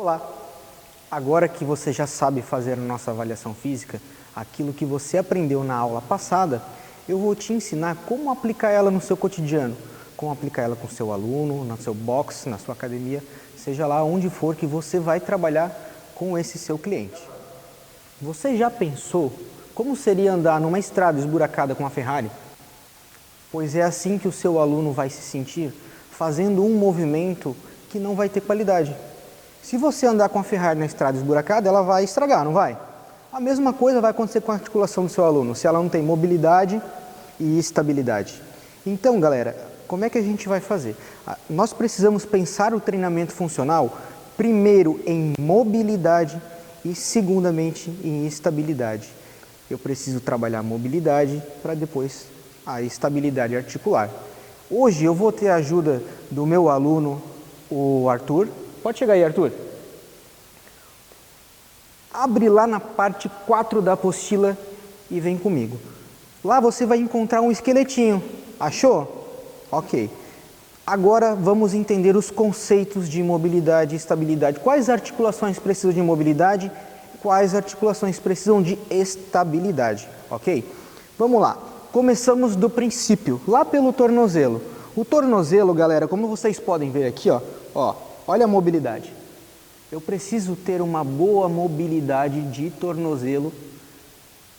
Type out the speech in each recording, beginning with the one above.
Olá! Agora que você já sabe fazer a nossa avaliação física, aquilo que você aprendeu na aula passada, eu vou te ensinar como aplicar ela no seu cotidiano, como aplicar ela com o seu aluno, no seu box, na sua academia, seja lá onde for que você vai trabalhar com esse seu cliente. Você já pensou como seria andar numa estrada esburacada com a Ferrari? Pois é assim que o seu aluno vai se sentir fazendo um movimento que não vai ter qualidade. Se você andar com a Ferrari na estrada esburacada, ela vai estragar, não vai? A mesma coisa vai acontecer com a articulação do seu aluno, se ela não tem mobilidade e estabilidade. Então, galera, como é que a gente vai fazer? Nós precisamos pensar o treinamento funcional, primeiro em mobilidade e segundamente em estabilidade. Eu preciso trabalhar a mobilidade para depois a estabilidade articular. Hoje eu vou ter a ajuda do meu aluno, o Arthur. Pode chegar aí, Arthur. Abre lá na parte 4 da apostila e vem comigo. Lá você vai encontrar um esqueletinho. Achou? Ok. Agora vamos entender os conceitos de mobilidade e estabilidade. Quais articulações precisam de mobilidade? Quais articulações precisam de estabilidade? Ok? Vamos lá. Começamos do princípio, lá pelo tornozelo. O tornozelo, galera, como vocês podem ver aqui, ó, olha a mobilidade. Eu preciso ter uma boa mobilidade de tornozelo.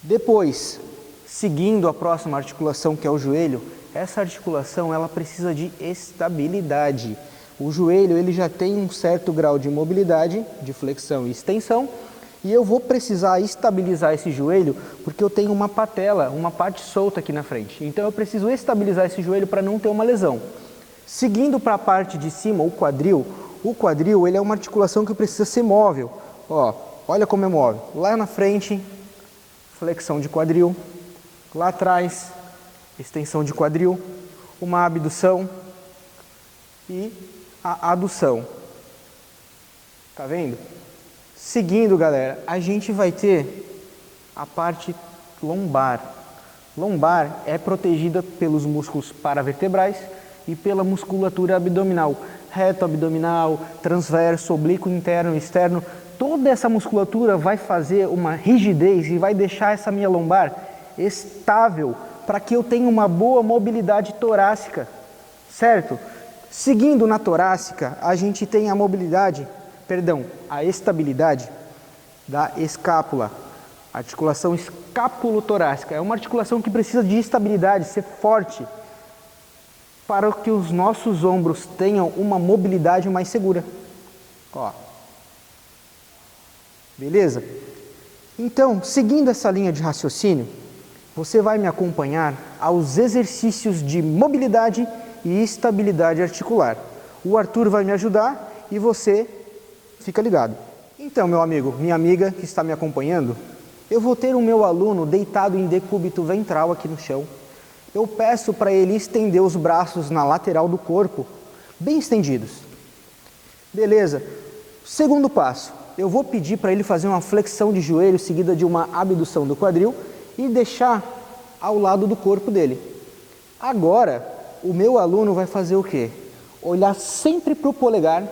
Depois, seguindo a próxima articulação, que é o joelho, essa articulação ela precisa de estabilidade. O joelho ele já tem um certo grau de mobilidade, de flexão e extensão, e eu vou precisar estabilizar esse joelho porque eu tenho uma patela, uma parte solta aqui na frente. Então eu preciso estabilizar esse joelho para não ter uma lesão. Seguindo para a parte de cima, o quadril ele é uma articulação que precisa ser móvel. Ó, olha como é móvel. Lá na frente, flexão de quadril. Lá atrás, extensão de quadril. Uma abdução e a adução. Tá vendo? Seguindo, galera, a gente vai ter a parte lombar. Lombar é protegida pelos músculos paravertebrais e pela musculatura abdominal. Reto abdominal, transverso, oblíquo interno e externo. Toda essa musculatura vai fazer uma rigidez e vai deixar essa minha lombar estável para que eu tenha uma boa mobilidade torácica, certo? Seguindo na torácica, a gente tem a estabilidade da escápula, articulação escápulo-torácica. É uma articulação que precisa de estabilidade, ser forte, para que os nossos ombros tenham uma mobilidade mais segura. Ó. Beleza? Então, seguindo essa linha de raciocínio, você vai me acompanhar aos exercícios de mobilidade e estabilidade articular. O Arthur vai me ajudar e você fica ligado. Então, meu amigo, minha amiga que está me acompanhando, eu vou ter o meu aluno deitado em decúbito ventral aqui no chão. Eu peço para ele estender os braços na lateral do corpo, bem estendidos. Beleza. Segundo passo, eu vou pedir para ele fazer uma flexão de joelho seguida de uma abdução do quadril e deixar ao lado do corpo dele. Agora, o meu aluno vai fazer o quê? Olhar sempre para o polegar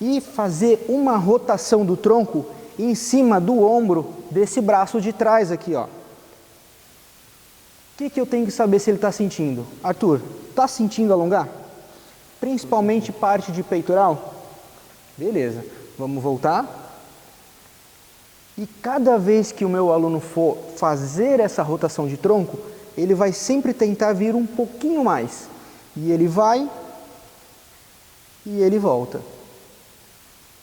e fazer uma rotação do tronco em cima do ombro desse braço de trás aqui, ó. O que eu tenho que saber se ele está sentindo? Arthur, está sentindo alongar? Principalmente parte de peitoral? Beleza, vamos voltar. E cada vez que o meu aluno for fazer essa rotação de tronco, ele vai sempre tentar vir um pouquinho mais. E ele vai e ele volta.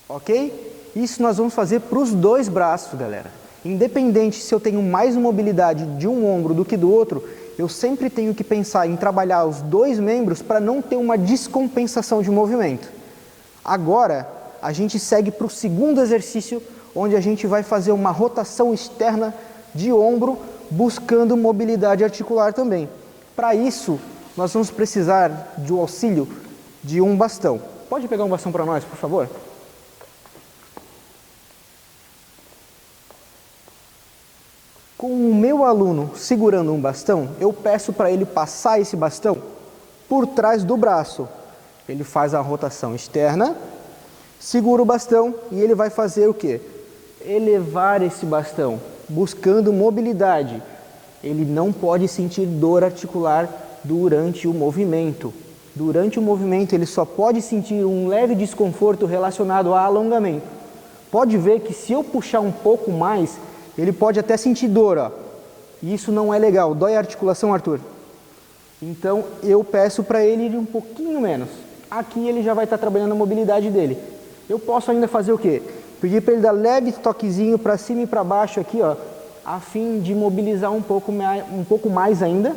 Ok? Isso nós vamos fazer para os dois braços, galera. Independente se eu tenho mais mobilidade de um ombro do que do outro, eu sempre tenho que pensar em trabalhar os dois membros para não ter uma descompensação de movimento. Agora, a gente segue para o segundo exercício, onde a gente vai fazer uma rotação externa de ombro, buscando mobilidade articular também. Para isso, nós vamos precisar do auxílio de um bastão. Pode pegar um bastão para nós, por favor? Com o meu aluno segurando um bastão, eu peço para ele passar esse bastão por trás do braço. Ele faz a rotação externa, Segura o bastão e ele vai fazer o quê? Elevar esse bastão, buscando mobilidade. Ele não pode sentir dor articular durante o movimento. Durante o movimento, ele só pode sentir um leve desconforto relacionado a alongamento. Pode ver que se eu puxar um pouco mais, ele pode até sentir dor, ó. E isso não é legal. Dói a articulação, Arthur? Então, eu peço para ele ir um pouquinho menos. Aqui ele já vai estar trabalhando a mobilidade dele. Eu posso ainda fazer o quê? Pedir para ele dar leve toquezinho para cima e para baixo aqui, ó, a fim de mobilizar um pouco mais ainda,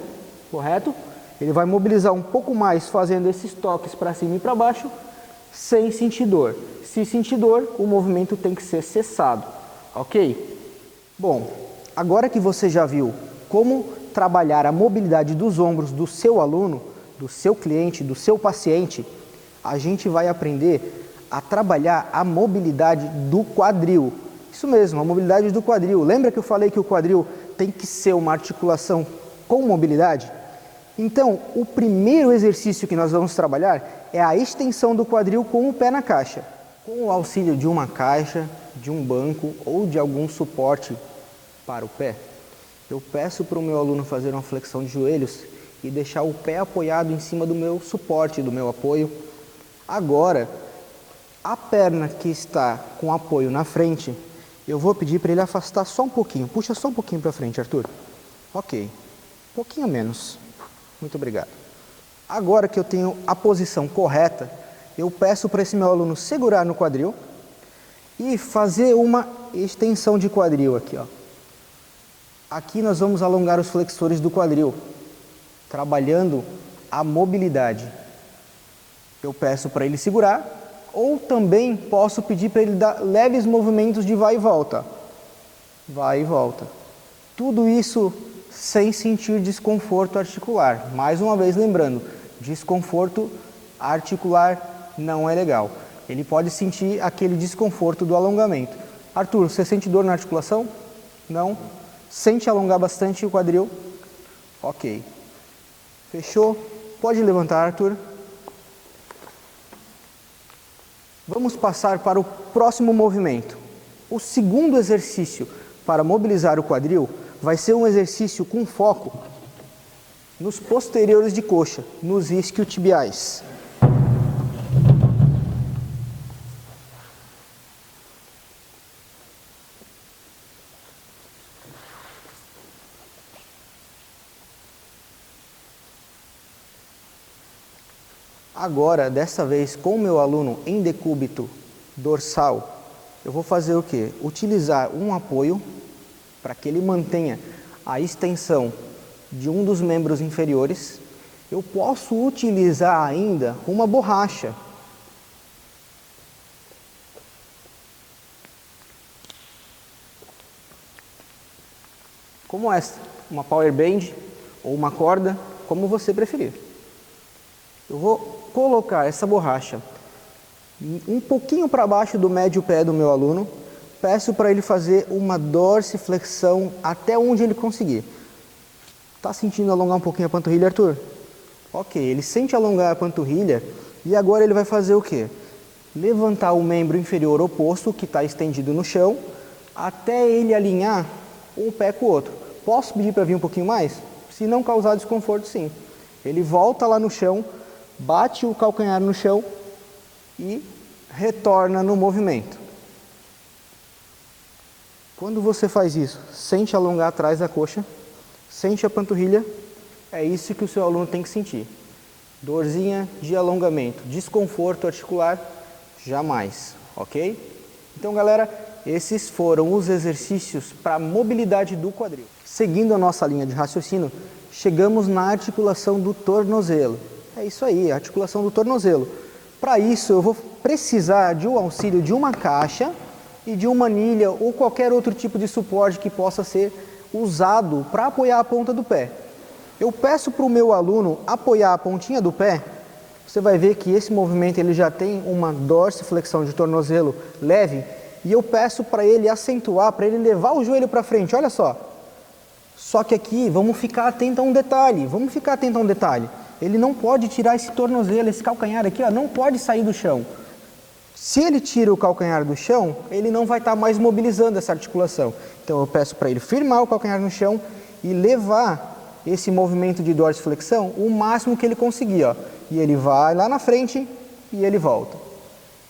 correto? Ele vai mobilizar um pouco mais fazendo esses toques para cima e para baixo, sem sentir dor. Se sentir dor, o movimento tem que ser cessado, ok? Bom, agora que você já viu como trabalhar a mobilidade dos ombros do seu aluno, do seu cliente, do seu paciente, a gente vai aprender a trabalhar a mobilidade do quadril. Isso mesmo, a mobilidade do quadril. Lembra que eu falei que o quadril tem que ser uma articulação com mobilidade? Então, o primeiro exercício que nós vamos trabalhar é a extensão do quadril com o pé na caixa. Com o auxílio de uma caixa, de um banco ou de algum suporte para o pé, eu peço para o meu aluno fazer uma flexão de joelhos e deixar o pé apoiado em cima do meu suporte, do meu apoio. Agora, a perna que está com apoio na frente, eu vou pedir para ele afastar só um pouquinho. Puxa só um pouquinho para frente, Arthur. Ok. Um pouquinho menos. Muito obrigado. Agora que eu tenho a posição correta, eu peço para esse meu aluno segurar no quadril e fazer uma extensão de quadril aqui, ó. Aqui nós vamos alongar os flexores do quadril, trabalhando a mobilidade. Eu peço para ele segurar, ou também posso pedir para ele dar leves movimentos de vai e volta. Vai e volta. Tudo isso sem sentir desconforto articular. Mais uma vez lembrando, desconforto articular não é legal. Ele pode sentir aquele desconforto do alongamento. Arthur, você sente dor na articulação? Não? Sente alongar bastante o quadril? Ok. Fechou? Pode levantar, Arthur. Vamos passar para o próximo movimento. O segundo exercício para mobilizar o quadril vai ser um exercício com foco nos posteriores de coxa, nos isquiotibiais. Agora, dessa vez, com o meu aluno em decúbito dorsal, eu vou fazer o quê? Utilizar um apoio para que ele mantenha a extensão de um dos membros inferiores. Eu posso utilizar ainda uma borracha. Como essa, uma power band ou uma corda, como você preferir. Eu vou colocar essa borracha um pouquinho para baixo do médio pé do meu aluno, peço para ele fazer uma dorsiflexão até onde ele conseguir. Está sentindo alongar um pouquinho a panturrilha, Arthur? Ok, ele sente alongar a panturrilha e agora ele vai fazer o quê? Levantar o membro inferior oposto, que está estendido no chão, até ele alinhar um pé com o outro. Posso pedir para vir um pouquinho mais? Se não causar desconforto, sim. Ele volta lá no chão, bate o calcanhar no chão e retorna no movimento. Quando você faz isso, sente alongar atrás da coxa, sente a panturrilha, é isso que o seu aluno tem que sentir. Dorzinha de alongamento, desconforto articular, jamais, ok? Então, galera, esses foram os exercícios para mobilidade do quadril. Seguindo a nossa linha de raciocínio, chegamos na articulação do tornozelo. É isso aí, a articulação do tornozelo. Para isso, eu vou precisar de um auxílio de uma caixa e de uma anilha ou qualquer outro tipo de suporte que possa ser usado para apoiar a ponta do pé. Eu peço para o meu aluno apoiar a pontinha do pé. Você vai ver que esse movimento ele já tem uma dorsiflexão de tornozelo leve. E eu peço para ele acentuar, para ele levar o joelho para frente, olha só. Só que aqui, vamos ficar atento a um detalhe, Ele não pode tirar esse tornozelo, esse calcanhar aqui, ó, não pode sair do chão. Se ele tira o calcanhar do chão, ele não vai estar mais mobilizando essa articulação. Então eu peço para ele firmar o calcanhar no chão e levar esse movimento de dorsiflexão o máximo que ele conseguir. Ó. E ele vai lá na frente e ele volta.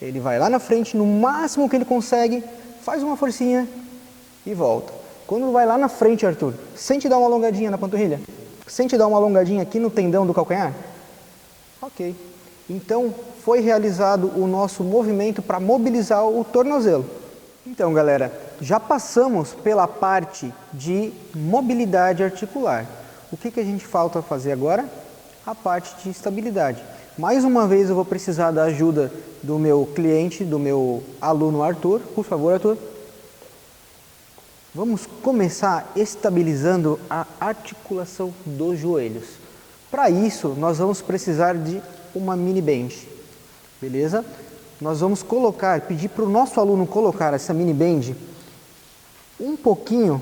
Ele vai lá na frente no máximo que ele consegue, faz uma forcinha e volta. Quando vai lá na frente, Arthur, sente dar uma alongadinha na panturrilha? Sente dar uma alongadinha aqui no tendão do calcanhar? Ok. Então, foi realizado o nosso movimento para mobilizar o tornozelo. Então, galera, já passamos pela parte de mobilidade articular. O que a gente falta fazer agora? A parte de estabilidade. Mais uma vez eu vou precisar da ajuda do meu cliente, do meu aluno Arthur. Por favor, Arthur. Vamos começar estabilizando a articulação dos joelhos. Para isso, nós vamos precisar de uma mini band. Beleza? Nós vamos pedir para o nosso aluno colocar essa mini band um pouquinho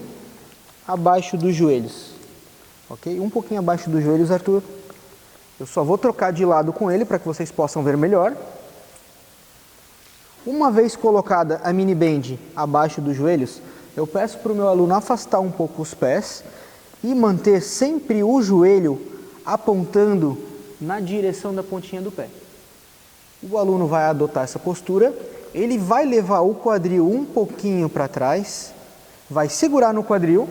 abaixo dos joelhos. Ok? Um pouquinho abaixo dos joelhos, Arthur. Eu só vou trocar de lado com ele para que vocês possam ver melhor. Uma vez colocada a mini band abaixo dos joelhos, eu peço para o meu aluno afastar um pouco os pés e manter sempre o joelho apontando na direção da pontinha do pé. O aluno vai adotar essa postura, ele vai levar o quadril um pouquinho para trás, vai segurar no quadril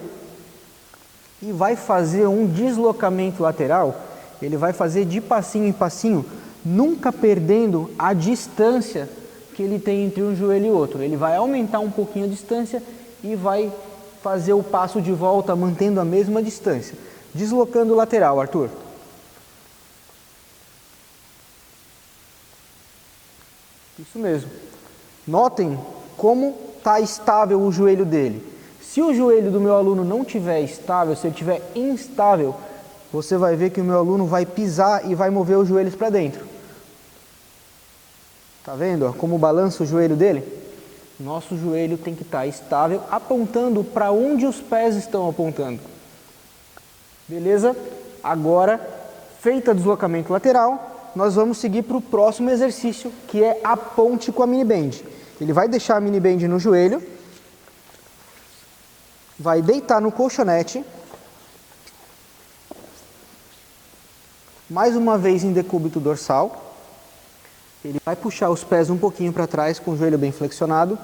e vai fazer um deslocamento lateral. Ele vai fazer de passinho em passinho, nunca perdendo a distância que ele tem entre um joelho e outro. Ele vai aumentar um pouquinho a distância e vai fazer o passo de volta mantendo a mesma distância. Deslocando o lateral, Arthur. Isso mesmo. Notem como está estável o joelho dele. Se o joelho do meu aluno não estiver estável, se ele estiver instável, você vai ver que o meu aluno vai pisar e vai mover os joelhos para dentro. Tá vendo ó, como balança o joelho dele? Nosso joelho tem que estar estável, apontando para onde os pés estão apontando. Beleza? Agora, feito o deslocamento lateral, nós vamos seguir para o próximo exercício, que é a ponte com a mini band. Ele vai deixar a mini band no joelho, vai deitar no colchonete, mais uma vez em decúbito dorsal. Ele vai puxar os pés um pouquinho para trás com o joelho bem flexionado.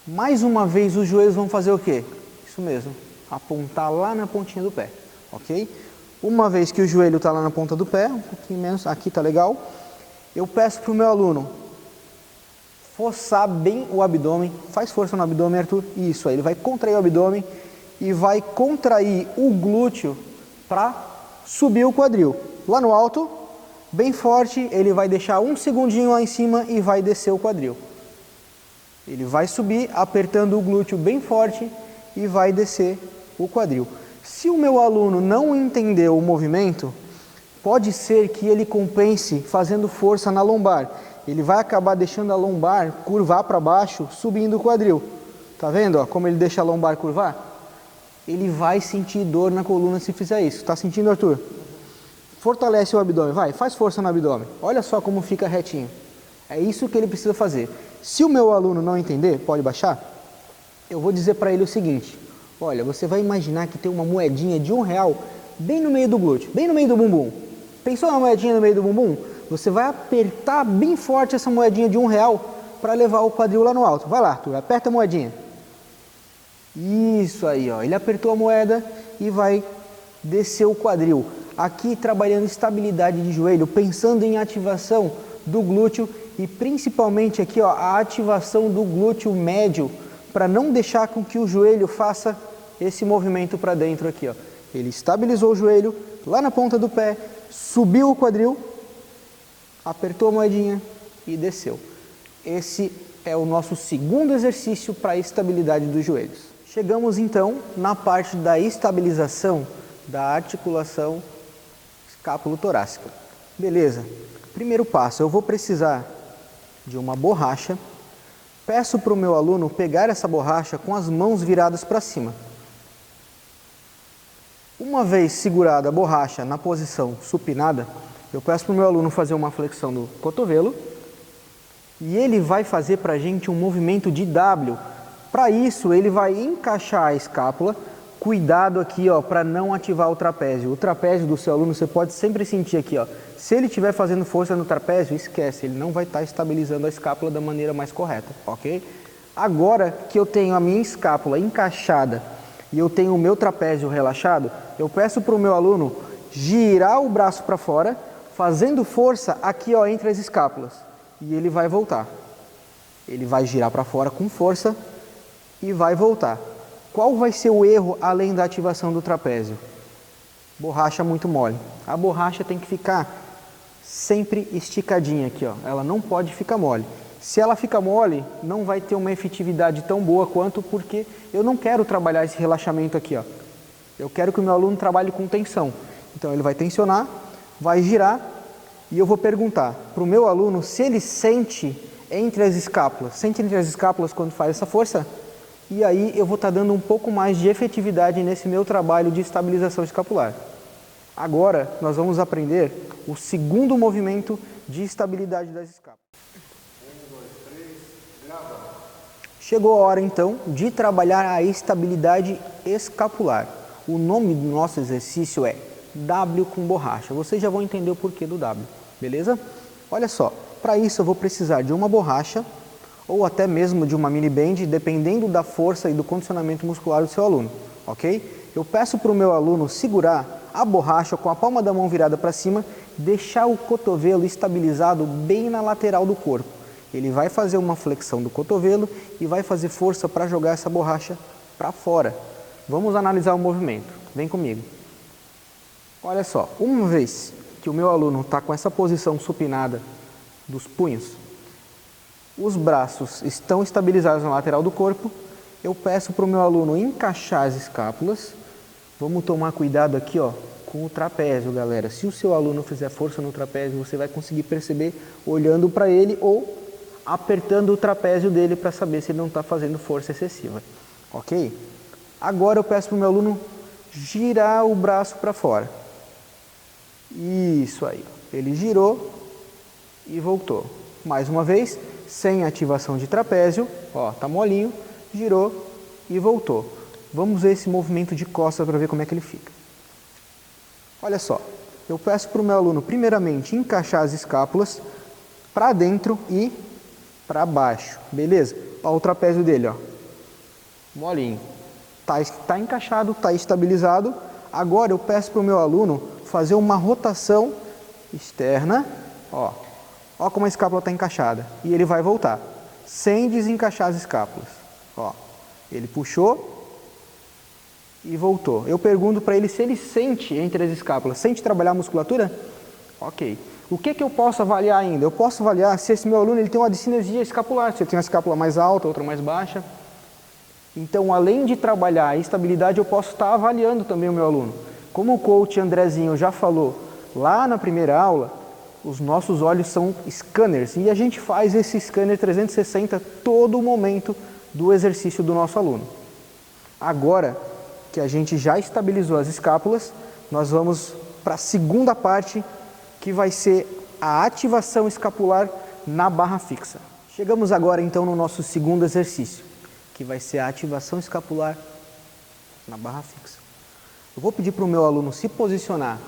Mais uma vez os joelhos vão fazer o quê? Isso mesmo, apontar lá na pontinha do pé, ok? Uma vez que o joelho está lá na ponta do pé, um pouquinho menos, aqui está legal, eu peço para o meu aluno forçar bem o abdômen. Faz força no abdômen, Arthur. Isso aí, ele vai contrair o abdômen e vai contrair o glúteo para subir o quadril. Lá no alto, bem forte, ele vai deixar um segundinho lá em cima e vai descer o quadril. Ele vai subir apertando o glúteo bem forte e vai descer o quadril. Se o meu aluno não entendeu o movimento, pode ser que ele compense fazendo força na lombar. Ele vai acabar deixando a lombar curvar para baixo, subindo o quadril. Tá vendo ó, como ele deixa a lombar curvar? Ele vai sentir dor na coluna se fizer isso. Tá sentindo, Arthur? Fortalece o abdômen, vai, faz força no abdômen. Olha só como fica retinho. É isso que ele precisa fazer. Se o meu aluno não entender, pode baixar, eu vou dizer para ele o seguinte: olha, você vai imaginar que tem uma moedinha de R$1 bem no meio do glúteo, bem no meio do bumbum. Pensou na moedinha no meio do bumbum? Você vai apertar bem forte essa moedinha de R$1 para levar o quadril lá no alto. Vai lá, Arthur, aperta a moedinha. Isso aí, ó. Ele apertou a moeda e vai descer o quadril. Aqui trabalhando estabilidade de joelho, pensando em ativação do glúteo e principalmente aqui ó, a ativação do glúteo médio para não deixar com que o joelho faça esse movimento para dentro aqui. Ó. Ele estabilizou o joelho lá na ponta do pé, subiu o quadril, apertou a moedinha e desceu. Esse é o nosso segundo exercício para a estabilidade dos joelhos. Chegamos então na parte da estabilização da articulação escápulo-torácica. Beleza, primeiro passo, eu vou precisar de uma borracha. Peço para o meu aluno pegar essa borracha com as mãos viradas para cima. Uma vez segurada a borracha na posição supinada, eu peço para o meu aluno fazer uma flexão do cotovelo E ele vai fazer para a gente um movimento de W. Para isso, ele vai encaixar a escápula. Cuidado aqui, ó, para não ativar o trapézio. O trapézio do seu aluno, você pode sempre sentir aqui, ó. Se ele estiver fazendo força no trapézio, esquece, ele não vai estar estabilizando a escápula da maneira mais correta, ok? Agora que eu tenho a minha escápula encaixada e eu tenho o meu trapézio relaxado, eu peço para o meu aluno girar o braço para fora, fazendo força aqui, ó, entre as escápulas. E ele vai voltar. Ele vai girar para fora com força e vai voltar. Qual vai ser o erro além da ativação do trapézio? Borracha muito mole. A borracha tem que ficar sempre esticadinha aqui, ó. Ela não pode ficar mole. Se ela fica mole, não vai ter uma efetividade tão boa quanto, porque eu não quero trabalhar esse relaxamento aqui, ó. Eu quero que o meu aluno trabalhe com tensão. Então ele vai tensionar, vai girar e eu vou perguntar para o meu aluno se ele sente entre as escápulas. Sente entre as escápulas quando faz essa força? E aí eu vou estar dando um pouco mais de efetividade nesse meu trabalho de estabilização escapular. Agora nós vamos aprender o segundo movimento de estabilidade das escápulas. 1, 2, 3, grava. Chegou a hora então de trabalhar a estabilidade escapular. O nome do nosso exercício é W com borracha. Vocês já vão entender o porquê do W, beleza? Olha só, para isso eu vou precisar de uma borracha ou até mesmo de uma mini band, dependendo da força e do condicionamento muscular do seu aluno, ok? Eu peço para o meu aluno segurar a borracha com a palma da mão virada para cima, deixar o cotovelo estabilizado bem na lateral do corpo. Ele vai fazer uma flexão do cotovelo e vai fazer força para jogar essa borracha para fora. Vamos analisar o movimento. Vem comigo. Olha só, uma vez que o meu aluno está com essa posição supinada dos punhos, os braços estão estabilizados na lateral do corpo, eu peço para o meu aluno encaixar as escápulas. Vamos tomar cuidado aqui, ó, com o trapézio, galera. Se o seu aluno fizer força no trapézio, você vai conseguir perceber olhando para ele ou apertando o trapézio dele para saber se ele não está fazendo força excessiva, ok? Agora eu peço para o meu aluno girar o braço para fora. Isso aí, ele girou e voltou. Mais uma vez, sem ativação de trapézio, ó, tá molinho, girou e voltou. Vamos ver esse movimento de costas para ver como é que ele fica. Olha só, eu peço para o meu aluno, primeiramente, encaixar as escápulas para dentro e para baixo, beleza? Olha o trapézio dele, ó, molinho. Tá encaixado, tá estabilizado. Agora eu peço para o meu aluno fazer uma rotação externa, ó. Ó como a escápula está encaixada. E ele vai voltar, sem desencaixar as escápulas. Ó, ele puxou e voltou. Eu pergunto para ele se ele sente entre as escápulas. Sente trabalhar a musculatura? Ok. O que eu posso avaliar ainda? Eu posso avaliar se esse meu aluno ele tem uma dissinesia escapular. Se ele tem uma escápula mais alta, outra mais baixa. Então, além de trabalhar a estabilidade, eu posso estar avaliando também o meu aluno. Como o coach Andrezinho já falou lá na primeira aula, os nossos olhos são scanners e a gente faz esse scanner 360 todo o momento do exercício do nosso aluno. Agora que a gente já estabilizou as escápulas, nós vamos para a segunda parte, que vai ser a ativação escapular na barra fixa. Chegamos agora então no nosso segundo exercício, que vai ser a ativação escapular na barra fixa. Eu vou pedir para o meu aluno se posicionar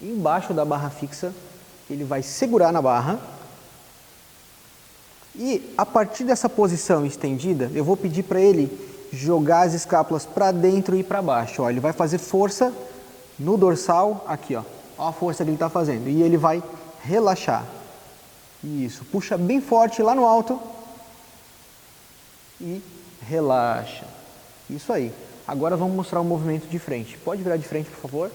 embaixo da barra fixa, ele vai segurar na barra e a partir dessa posição estendida, eu vou pedir para ele jogar as escápulas para dentro e para baixo. Ó, ele vai fazer força no dorsal, aqui, ó. Ó a força que ele está fazendo e ele vai relaxar. Isso, puxa bem forte lá no alto e relaxa. Isso aí. Agora vamos mostrar o movimento de frente. Pode virar de frente, por favor?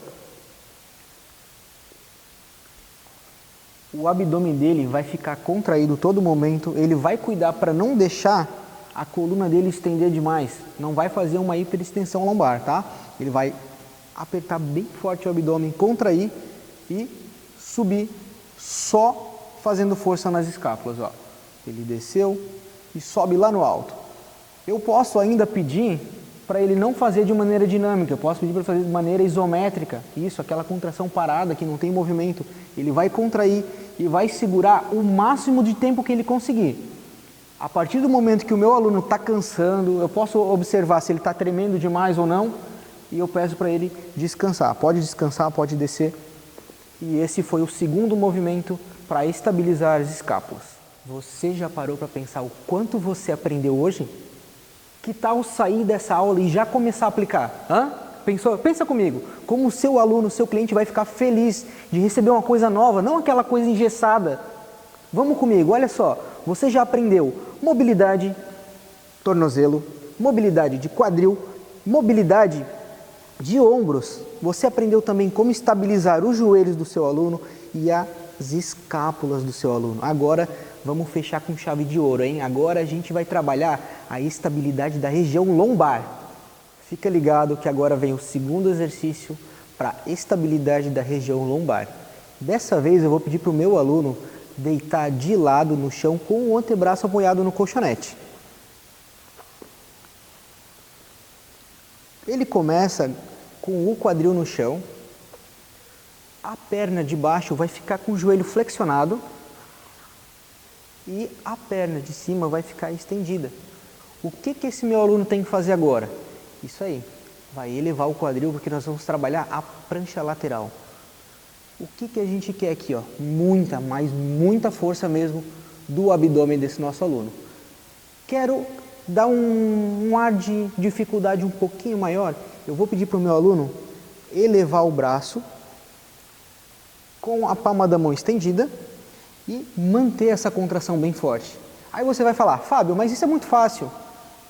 O abdômen dele vai ficar contraído todo momento, ele vai cuidar para não deixar a coluna dele estender demais, não vai fazer uma hiperextensão lombar, tá? Ele vai apertar bem forte o abdômen, contrair e subir, só fazendo força nas escápulas, ó. Ele desceu e sobe lá no alto. Eu posso ainda pedir para ele não fazer de maneira dinâmica, eu posso pedir para ele fazer de maneira isométrica, isso, aquela contração parada que não tem movimento. Ele vai contrair e vai segurar o máximo de tempo que ele conseguir. A partir do momento que o meu aluno está cansando, eu posso observar se ele está tremendo demais ou não, e eu peço para ele descansar. Pode descansar, pode descer. E esse foi o segundo movimento para estabilizar as escápulas. Você já parou para pensar o quanto você aprendeu hoje? Que tal sair dessa aula e já começar a aplicar? Hã? Pensou? Pensa comigo, como o seu aluno, o seu cliente vai ficar feliz de receber uma coisa nova, não aquela coisa engessada. Vamos comigo, olha só, você já aprendeu mobilidade, tornozelo, mobilidade de quadril, mobilidade de ombros. Você aprendeu também como estabilizar os joelhos do seu aluno e as escápulas do seu aluno. Agora vamos fechar com chave de ouro, hein? Agora a gente vai trabalhar a estabilidade da região lombar. Fica ligado que agora vem o segundo exercício para estabilidade da região lombar. Dessa vez eu vou pedir para o meu aluno deitar de lado no chão com o antebraço apoiado no colchonete. Ele começa com o quadril no chão, a perna de baixo vai ficar com o joelho flexionado e a perna de cima vai ficar estendida. O que esse meu aluno tem que fazer agora? Isso aí, vai elevar o quadril porque nós vamos trabalhar a prancha lateral. O que a gente quer aqui? Ó? Muita, mas muita força mesmo do abdômen desse nosso aluno. Quero dar um ar de dificuldade um pouquinho maior. Eu vou pedir para o meu aluno elevar o braço com a palma da mão estendida e manter essa contração bem forte. Aí você vai falar, Fábio, mas isso é muito fácil.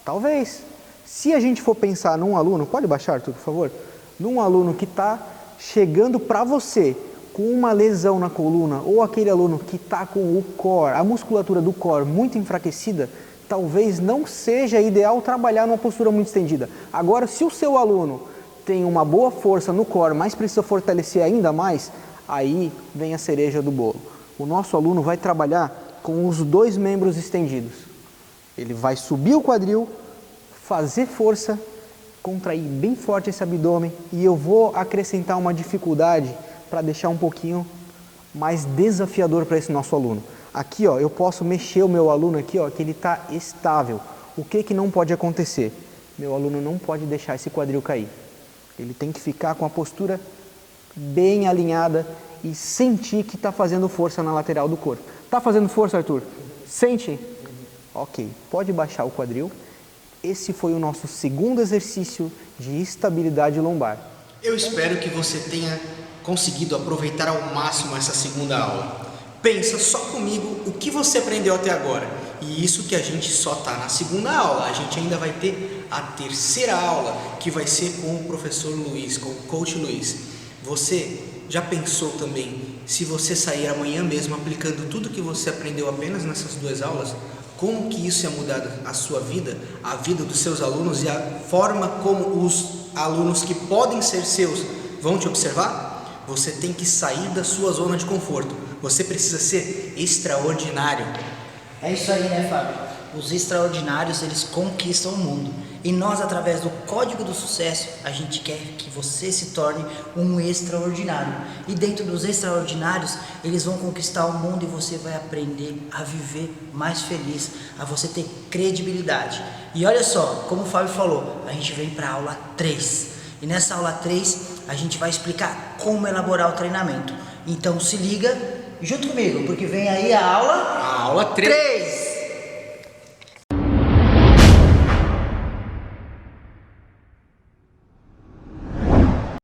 Talvez. Se a gente for pensar num aluno, pode baixar, Arthur, por favor? Num aluno que está chegando para você com uma lesão na coluna, ou aquele aluno que está com o core, a musculatura do core muito enfraquecida, talvez não seja ideal trabalhar numa postura muito estendida. Agora, se o seu aluno tem uma boa força no core, mas precisa fortalecer ainda mais, aí vem a cereja do bolo. O nosso aluno vai trabalhar com os dois membros estendidos. Ele vai subir o quadril, fazer força, contrair bem forte esse abdômen e eu vou acrescentar uma dificuldade para deixar um pouquinho mais desafiador para esse nosso aluno. Aqui, ó, eu posso mexer o meu aluno aqui, ó, que ele está estável. O que não pode acontecer? Meu aluno não pode deixar esse quadril cair. Ele tem que ficar com a postura bem alinhada e sentir que está fazendo força na lateral do corpo. Está fazendo força, Arthur? Sente? Ok, pode baixar o quadril. Esse foi o nosso segundo exercício de estabilidade lombar. Eu espero que você tenha conseguido aproveitar ao máximo essa segunda aula. Pensa só comigo o que você aprendeu até agora. E isso que a gente só está na segunda aula. A gente ainda vai ter a terceira aula, que vai ser com o professor Luiz, com o coach Luiz. Você já pensou também, se você sair amanhã mesmo aplicando tudo que você aprendeu apenas nessas duas aulas, como que isso ia mudar a sua vida, a vida dos seus alunos e a forma como os alunos que podem ser seus vão te observar? Você tem que sair da sua zona de conforto. Você precisa ser extraordinário. É isso aí, né, Fábio? Os extraordinários, eles conquistam o mundo. E nós, através do Código do Sucesso, a gente quer que você se torne um extraordinário. E dentro dos extraordinários, eles vão conquistar o mundo e você vai aprender a viver mais feliz, a você ter credibilidade. E olha só, como o Fábio falou, a gente vem para a aula 3. E nessa aula 3, a gente vai explicar como elaborar o treinamento. Então se liga junto comigo, porque vem aí a aula 3.